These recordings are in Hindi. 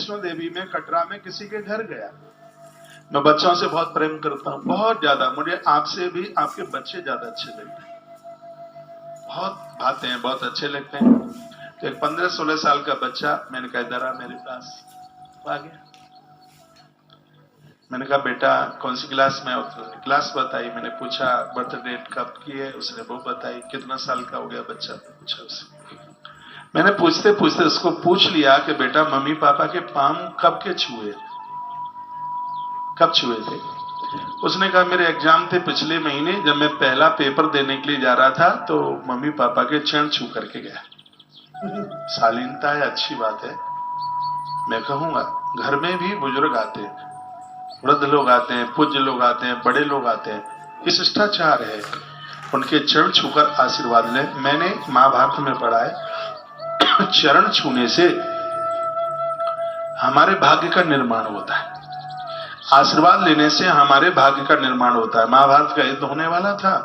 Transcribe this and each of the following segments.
वैष्णो देवी में कटरा में किसी के घर गया। मैं बच्चों से बहुत प्रेम करता हूँ, बहुत ज्यादा। मुझे आपसे भी आपके बच्चे ज्यादा अच्छे लगते हैं, बहुत भाते हैं, बहुत अच्छे लगते हैं। तो एक 15-16 साल का बच्चा, मैंने कहा इधर आ मेरे पास, आ गया। मैंने कहा बेटा कौन सी क्लास में? उसने क्लास बताई। मैंने पूछा बर्थ डेट कब की है? उसने वो बताई। कितना साल का हो गया बच्चा? पूछा उससे। मैंने पूछते पूछते उसको पूछ लिया कि बेटा मम्मी पापा के पाँव कब के छुए, कब छुए थे? उसने कहा मेरे एग्जाम थे पिछले महीने, जब मैं पहला पेपर देने के लिए जा रहा था तो मम्मी पापा के चरण छू करके गया। शालीनता है, अच्छी बात है। मैं कहूंगा घर में भी बुजुर्ग आते हैं, वृद्ध लोग आते हैं, पूज्य लोग आते हैं, बड़े लोग आते हैं, ये शिष्टाचार है। उनके चरण छूकर आशीर्वाद लें। मैंने महाभारत में पढ़ा है चरण छूने से हमारे भाग्य का निर्माण होता है, आशीर्वाद लेने से हमारे भाग्य का निर्माण होता है। महाभारत का युद्ध होने वाला था,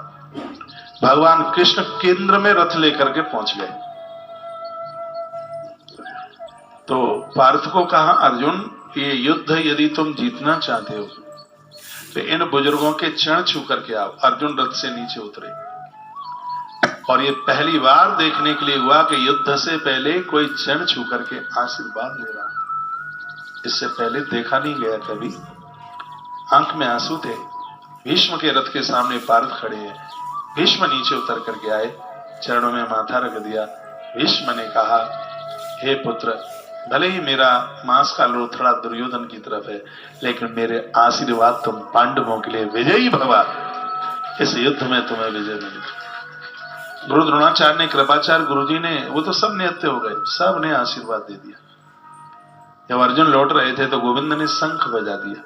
भगवान कृष्ण केंद्र में रथ लेकर के पहुंच गए। तो पार्थ को कहा अर्जुन ये युद्ध यदि तुम जीतना चाहते हो तो इन बुजुर्गों के चरण छू करके आओ। अर्जुन रथ से नीचे उतरे और ये पहली बार देखने के लिए हुआ कि युद्ध से पहले कोई चरण छू करके आशीर्वाद ले रहा। इससे पहले देखा नहीं गया कभी। आंख में आंसू थे। भीष्म के रथ के सामने पार्थ खड़े हैं। भीष्म नीचे उतर करके आए, चरणों में माथा रख दिया। भीष्म ने कहा हे पुत्र, भले ही मेरा मांस का लोथड़ा दुर्योधन की तरफ है, लेकिन मेरे आशीर्वाद तुम पांडवों के लिए विजयी भवा। इस युद्ध में तुम्हें विजय मिली। गुरु द्रोणाचार्य ने, कृपाचार्य गुरुजी ने, वो तो सब निहत्थे हो गए, सब ने आशीर्वाद दे दिया। जब अर्जुन लौट रहे थे तो गोविंद ने शंख बजा दिया।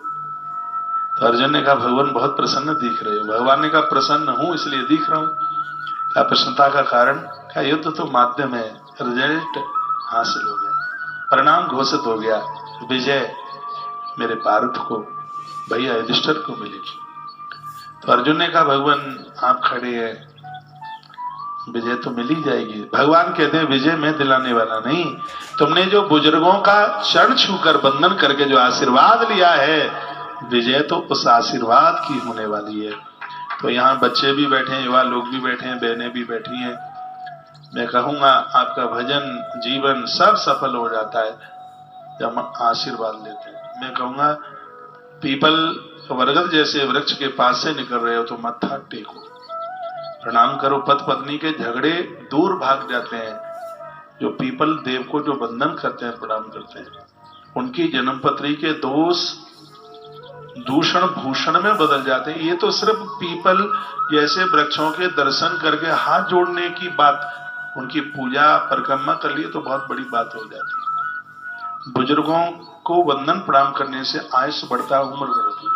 तो अर्जुन ने कहा भगवान बहुत प्रसन्न दिख रहे हो। भगवान ने कहा प्रसन्न हूं इसलिए दिख रहा हूं। क्या प्रसन्नता का कारण? क्या युद्ध तो माध्यम है, रिजल्ट हासिल हो गया, परिणाम घोषित हो गया। विजय मेरे पार्थ को, भैया युधिष्ठिर को मिलेगी। तो अर्जुन ने कहा भगवान आप खड़े हैं, विजय तो मिल ही जाएगी। भगवान कहते हैं विजय मैं दिलाने वाला नहीं, तुमने जो बुजुर्गों का चरण छूकर बंधन करके जो आशीर्वाद लिया है, विजय तो उस आशीर्वाद की होने वाली है। तो यहाँ बच्चे भी बैठे हैं, युवा लोग भी बैठे हैं, बहनें भी बैठी हैं। मैं कहूंगा आपका भजन जीवन सब सफल हो जाता है जब हम आशीर्वाद लेते हैं। मैं कहूंगा पीपल बरगद जैसे वृक्ष के पास से निकल रहे हो तो मत्था टेको, प्रणाम करो। पति पत्नी के झगड़े दूर भाग जाते हैं। जो पीपल देव को जो बंधन करते हैं, प्रणाम करते हैं, उनकी जन्मपत्री के दोष दूषण भूषण में बदल जाते हैं। ये तो सिर्फ पीपल जैसे वृक्षों के दर्शन करके हाथ जोड़ने की बात, उनकी पूजा परिक्रमा कर लिए तो बहुत बड़ी बात हो जाती है। बुजुर्गों को वंदन प्रणाम करने से आयुष बढ़ता है, उम्र बढ़ती है।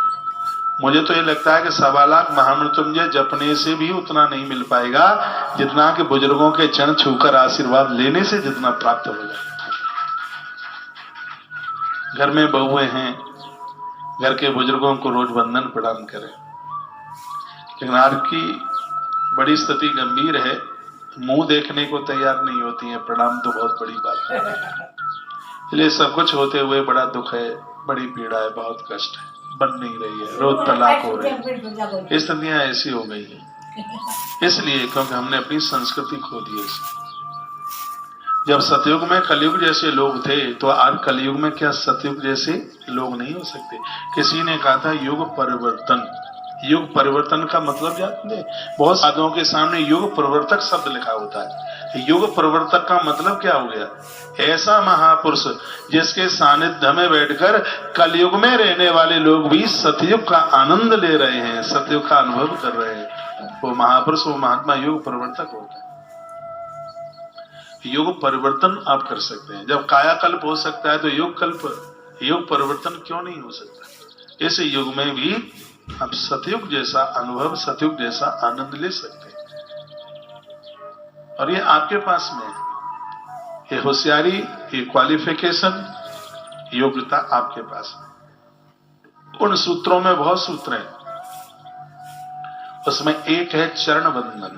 मुझे तो ये लगता है कि 1.25 लाख महामृत्युंजय जपने से भी उतना नहीं मिल पाएगा जितना कि बुजुर्गों के चरण छूकर आशीर्वाद लेने से जितना प्राप्त हो जाए। घर में बहुएं हैं, घर के बुजुर्गों को रोज वंदन प्रणाम करें। लेकिन आज की बड़ी स्थिति गंभीर है, मुंह देखने को तैयार नहीं होती है। प्रणाम तो बहुत बड़ी बात है, इसलिए सब कुछ होते हुए बड़ा दुख है, बड़ी पीड़ा है, बहुत कष्ट है, बन नहीं रही है, रोज तलाक हो रही है, स्थितियां ऐसी हो गई है। इसलिए क्योंकि हमने अपनी संस्कृति खो दी है। जब सतयुग में कलयुग जैसे लोग थे तो आज कलयुग में क्या सतयुग जैसे लोग नहीं हो सकते? किसी ने कहा था युग परिवर्तन। युग परिवर्तन का मतलब जानते हैं? बहुत साधुओं के सामने युग परिवर्तक शब्द लिखा होता है। युग परिवर्तक का मतलब क्या हो गया? ऐसा महापुरुष जिसके सानिध्य में बैठकर कलयुग में रहने वाले लोग भी सतयुग का आनंद ले रहे हैं, सतयुग का अनुभव कर रहे हैं, वो महापुरुष, वो महात्मा युग परिवर्तक होता है। युग परिवर्तन आप कर सकते हैं। जब कायाकल्प हो सकता है तो युग परिवर्तन क्यों नहीं हो सकता? इस युग में भी आप सतयुग जैसा अनुभव, सतयुग जैसा आनंद ले सकते हैं और ये आपके पास में है। ये होशियारी, ये क्वालिफिकेशन, योग्यता आपके पास है। उन सूत्रों में बहुत सूत्र हैं, उसमें एक है चरण बंधन।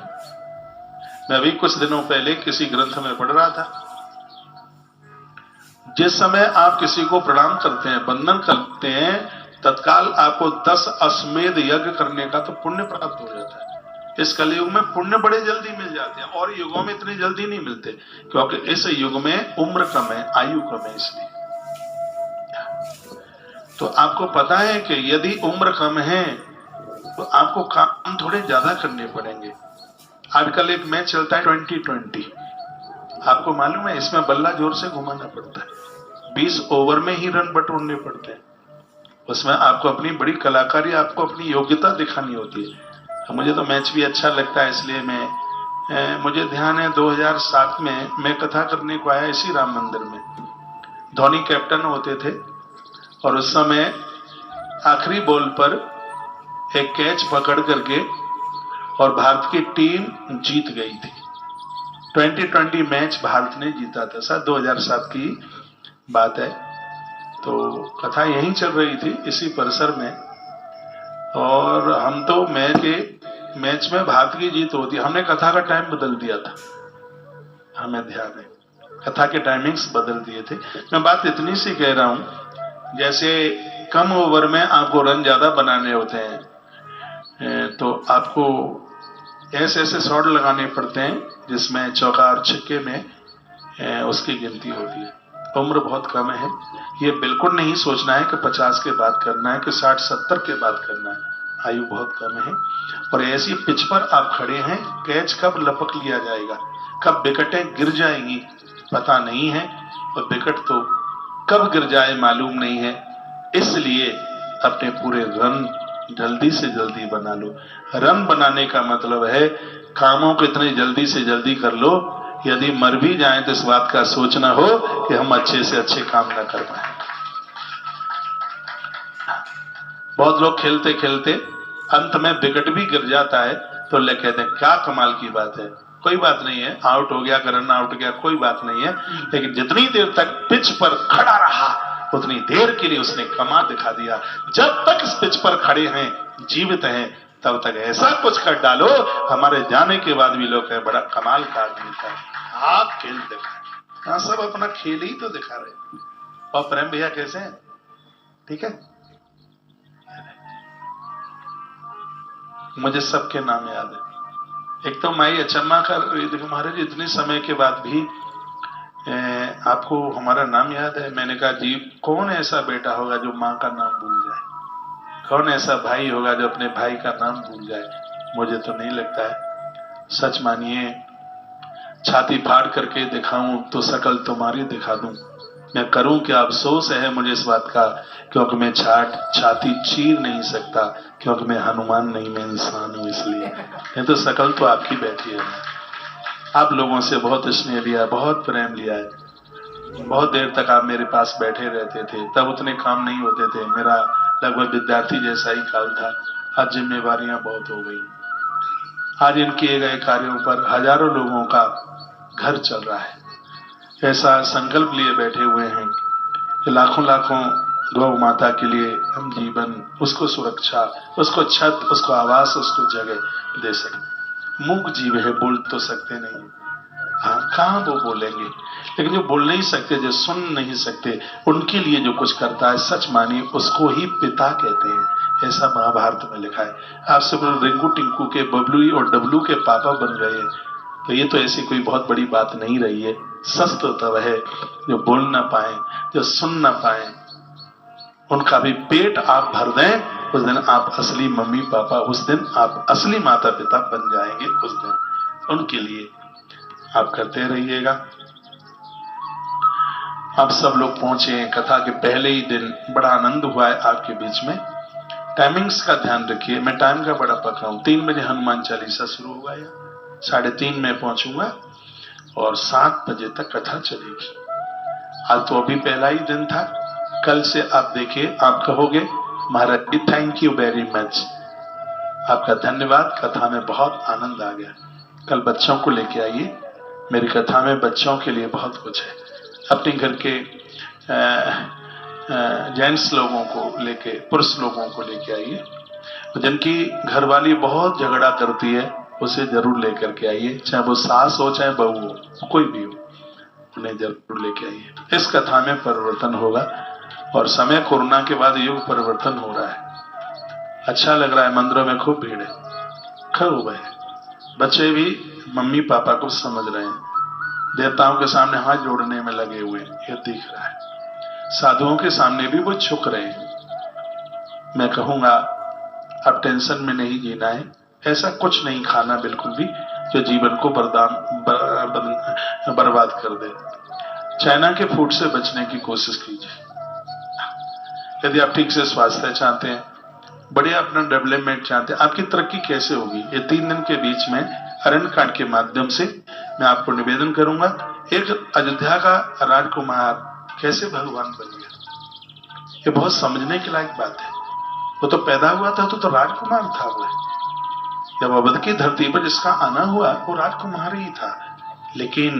मैं अभी कुछ दिनों पहले किसी ग्रंथ में पढ़ रहा था, जिस समय आप किसी को प्रणाम करते हैं, वंदन करते हैं, तत्काल आपको 10 अश्वमेध यज्ञ करने का तो पुण्य प्राप्त हो जाता है। इस कलयुग में पुण्य बड़े जल्दी मिल जाते हैं, और युगों में इतनी जल्दी नहीं मिलते, क्योंकि इस युग में उम्र कम है, आयु कम है, इसलिए। तो आपको पता है कि यदि उम्र कम है तो आपको काम थोड़े ज्यादा करने पड़ेंगे। आजकल एक मैच चलता है 2020, आपको मालूम है, इसमें बल्ला जोर से घुमाना पड़ता है, 20 ओवर में ही रन बटोरने पड़ते हैं। उसमें आपको अपनी बड़ी कलाकारी, आपको अपनी योग्यता दिखानी होती है। मुझे तो मैच भी अच्छा लगता है, इसलिए मुझे ध्यान है 2007 में मैं कथा करने को आया इसी राम मंदिर में। धोनी कैप्टन होते थे और उस समय आखिरी बॉल पर एक कैच पकड़ करके और भारत की टीम जीत गई थी। 2020 मैच भारत ने जीता था, सर 2007 की बात है। तो कथा यहीं चल रही थी इसी परिसर में, और हम तो मैच में भारत की जीत होती, हमने कथा का टाइम बदल दिया था, हमें ध्यान है, कथा के टाइमिंग्स बदल दिए थे। मैं बात इतनी सी कह रहा हूं, जैसे कम ओवर में आपको रन ज्यादा बनाने होते हैं तो आपको ऐसे ऐसे शॉट लगाने पड़ते हैं जिसमें चौका और छक्के में उसकी गिनती होती है। उम्र बहुत कम है, ये बिल्कुल नहीं सोचना है कि 50 के बाद करना है कि 60-70 के बाद करना है, आयु बहुत कम है। और ऐसी पिच पर आप खड़े हैं, कैच कब लपक लिया जाएगा, कब विकेटें गिर जाएंगी पता नहीं है, और विकेट तो कब गिर जाए मालूम नहीं है। इसलिए अपने पूरे रन जल्दी से जल्दी बना लो। रन बनाने का मतलब है कामों को इतने जल्दी से जल्दी कर लो, यदि मर भी जाएं तो इस बात का सोचना हो कि हम अच्छे से अच्छे काम ना कर पाए। बहुत लोग खेलते खेलते अंत में विकेट भी गिर जाता है तो ले कहते हैं क्या कमाल की बात है, कोई बात नहीं है, आउट हो गया, रन आउट गया, कोई बात नहीं है, लेकिन जितनी देर तक पिच पर खड़ा रहा उतनी देर के लिए उसने कमाल दिखा दिया। जब तक इस पिच पर खड़े हैं, जीवित हैं, तब तक ऐसा कुछ कर डालो हमारे जाने के बाद भी लोग कहें बड़ा कमाल का आदमी था। आप खेल दिखाए, हाँ सब अपना खेल ही तो दिखा रहे। और प्रेम भैया कैसे हैं, ठीक है? मुझे सबके नाम याद है। एक तो माई अचम्मा कर रही थी, महाराज इतने समय के बाद भी आपको हमारा नाम याद है। मैंने कहा जी, कौन ऐसा बेटा होगा जो माँ का नाम भूल जाए, कौन ऐसा भाई होगा जो अपने भाई का नाम भूल जाए? मुझे तो नहीं लगता है। सच मानिए, छाती फाड़ करके दिखाऊं तो शकल तुम्हारी दिखा दूं, मैं करूं क्या? अफसोस है मुझे इस बात का, क्योंकि मैं छाती चीर नहीं सकता, क्योंकि मैं हनुमान नहीं, मैं इंसान हूं, इसलिए। नहीं तो शकल तो आपकी बैठी है। आप लोगों से बहुत स्नेह लिया, बहुत प्रेम लिया है। बहुत देर तक आप मेरे पास बैठे रहते थे, तब उतने काम नहीं होते थे, मेरा लगभग विद्यार्थी जैसा ही काल था। आज जिम्मेवारियां बहुत हो गई। आज इन किए गए कार्यों पर हजारों लोगों का घर चल रहा है। ऐसा संकल्प लिए बैठे हुए हैं कि लाखों लाखों गौ माता के लिए हम जीवन, उसको सुरक्षा, उसको छत, उसको आवास, उसको जगह दे सकें। मूक जीव है, बोल तो सकते नहीं, हाँ कहाँ वो बोलेंगे, लेकिन जो बोल नहीं सकते, जो सुन नहीं सकते, उनके लिए जो कुछ करता है, सच मानिए उसको ही पिता कहते हैं। ऐसा महाभारत में लिखा है। आप सब रिंकू टिंकू के बबलू और डबलू के पापा बन गए, तो ये तो ऐसी कोई बहुत बड़ी बात नहीं रही है। सच तो तब है जो बोल ना पाए, जो सुन ना पाए, उनका भी पेट आप भर दें, उस दिन आप असली मम्मी पापा, उस दिन आप असली माता पिता बन जाएंगे। उस दिन उनके लिए आप करते रहिएगा। आप सब लोग पहुंचे हैं कथा के पहले ही दिन, बड़ा आनंद हुआ है आपके बीच में। टाइमिंग्स का ध्यान रखिए, मैं टाइम का बड़ा पक्का हूं। 3 बजे हनुमान चालीसा शुरू हुआ है, 3:30 में पहुंचूंगा और 7 बजे तक कथा चलेगी। आज तो अभी पहला ही दिन था, कल से आप देखिए, आप कहोगे महाराज जी थैंक यू वेरी मच, आपका धन्यवाद, कथा में बहुत आनंद आ गया। कल बच्चों को लेके आइए, मेरी कथा में बच्चों के लिए बहुत कुछ है। अपने घर के जेंट्स लोगों को लेके, पुरुष लोगों को लेके आइए। जिनकी घरवाली बहुत झगड़ा करती है उसे जरूर लेकर के आइए, चाहे वो सास हो चाहे बहू हो, कोई भी हो, उन्हें जरूर लेके आइए। इस कथा में परिवर्तन होगा और समय कोरोना के बाद युग परिवर्तन हो रहा है। अच्छा लग रहा है, मंदिरों में खूब भीड़ है, खूब है। बच्चे भी मम्मी पापा को समझ रहे हैं, देवताओं के सामने हाथ जोड़ने में लगे हुए, ये दिख रहा है। साधुओं के सामने भी वो झुक रहे हैं। मैं कहूंगा अब टेंशन में नहीं जीना है, ऐसा कुछ नहीं खाना बिल्कुल भी जो जीवन को बर्बाद कर दे। चाइना के फूड से बचने की कोशिश कीजिए। यदि आप ठीक से स्वास्थ्य चाहते हैं, बढ़िया अपना डेवलपमेंट चाहते हैं, आपकी तरक्की कैसे होगी? ये 3 दिन के बीच में अरण्य कांड के माध्यम से मैं आपको निवेदन करूंगा। एक अयोध्या का राजकुमार कैसे भगवान बन गया, ये बहुत समझने के लायक बात है। वो तो पैदा हुआ था तो राजकुमार था। वो जब अवध की धरती पर जिसका आना हुआ वो राजकुमार ही था, लेकिन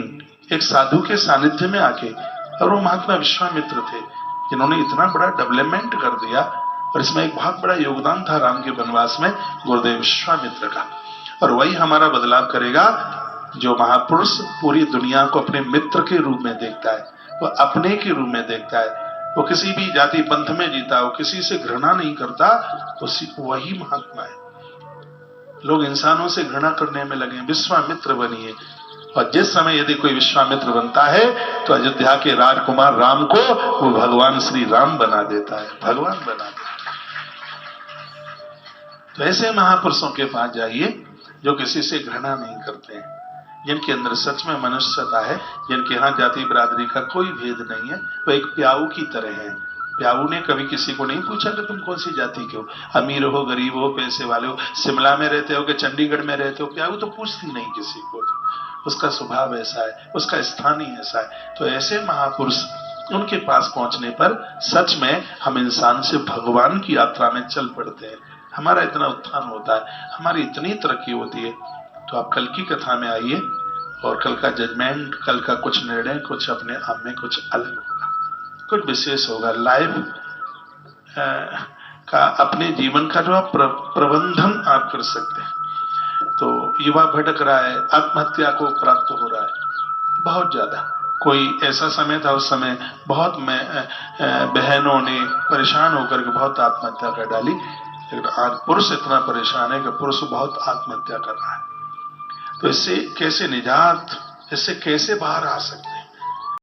एक साधु के सानिध्य में आके, और वो महात्मा विश्वामित्र थे जिन्होंने इतना बड़ा डेवलपमेंट कर दिया। और इसमें एक बहुत बड़ा योगदान था राम के वनवास में गुरुदेव विश्वामित्र का। और वही हमारा बदलाव करेगा। जो महापुरुष पूरी दुनिया को अपने मित्र के रूप में देखता है, वो अपने के रूप में देखता है, वो किसी भी जाति पंथ में जीता, वो किसी से घृणा नहीं करता, वही महात्मा है। लोग इंसानों से घृणा करने में लगे, विश्वामित्र बनिए। और जिस समय यदि कोई विश्वामित्र बनता है तो अयोध्या के राजकुमार राम को वो भगवान श्री राम बना देता है, भगवान बना देता है। तो ऐसे महापुरुषों के पास जाइए जो किसी से घृणा नहीं करते हैं, जिनके अंदर सच में मनुष्यता है, जिनके यहाँ जाति बिरादरी का कोई भेद नहीं है। वो एक प्याऊ की तरह है। प्याऊ ने कभी किसी को नहीं पूछा कि तुम कौन सी जाति के हो, अमीर हो, गरीब हो, पैसे वाले हो, शिमला में रहते हो कि चंडीगढ़ में रहते हो। प्याऊ तो पूछती नहीं किसी को, उसका स्वभाव ऐसा है, उसका स्थान ही ऐसा है। तो ऐसे महापुरुष, उनके पास पहुंचने पर सच में हम इंसान से भगवान की यात्रा में चल पड़ते हैं। हमारा इतना उत्थान होता है, हमारी इतनी तरक्की होती है। तो आप कल की कथा में आइए और कल का जजमेंट, कल का कुछ निर्णय, कुछ अपने आप में कुछ अलग होगा, कुछ विशेष होगा। लाइफ का, अपने जीवन का जो आप प्रबंधन आप कर सकते हैं। तो युवा भटक रहा है, आत्महत्या को प्राप्त हो रहा है बहुत ज्यादा। कोई ऐसा समय था, उस समय बहुत बहनों ने परेशान होकर के बहुत आत्महत्या कर डाली। लेकिन आज पुरुष इतना परेशान है कि पुरुष बहुत आत्महत्या कर रहा है। तो इससे कैसे निजात, इससे कैसे बाहर आ सकते हैं?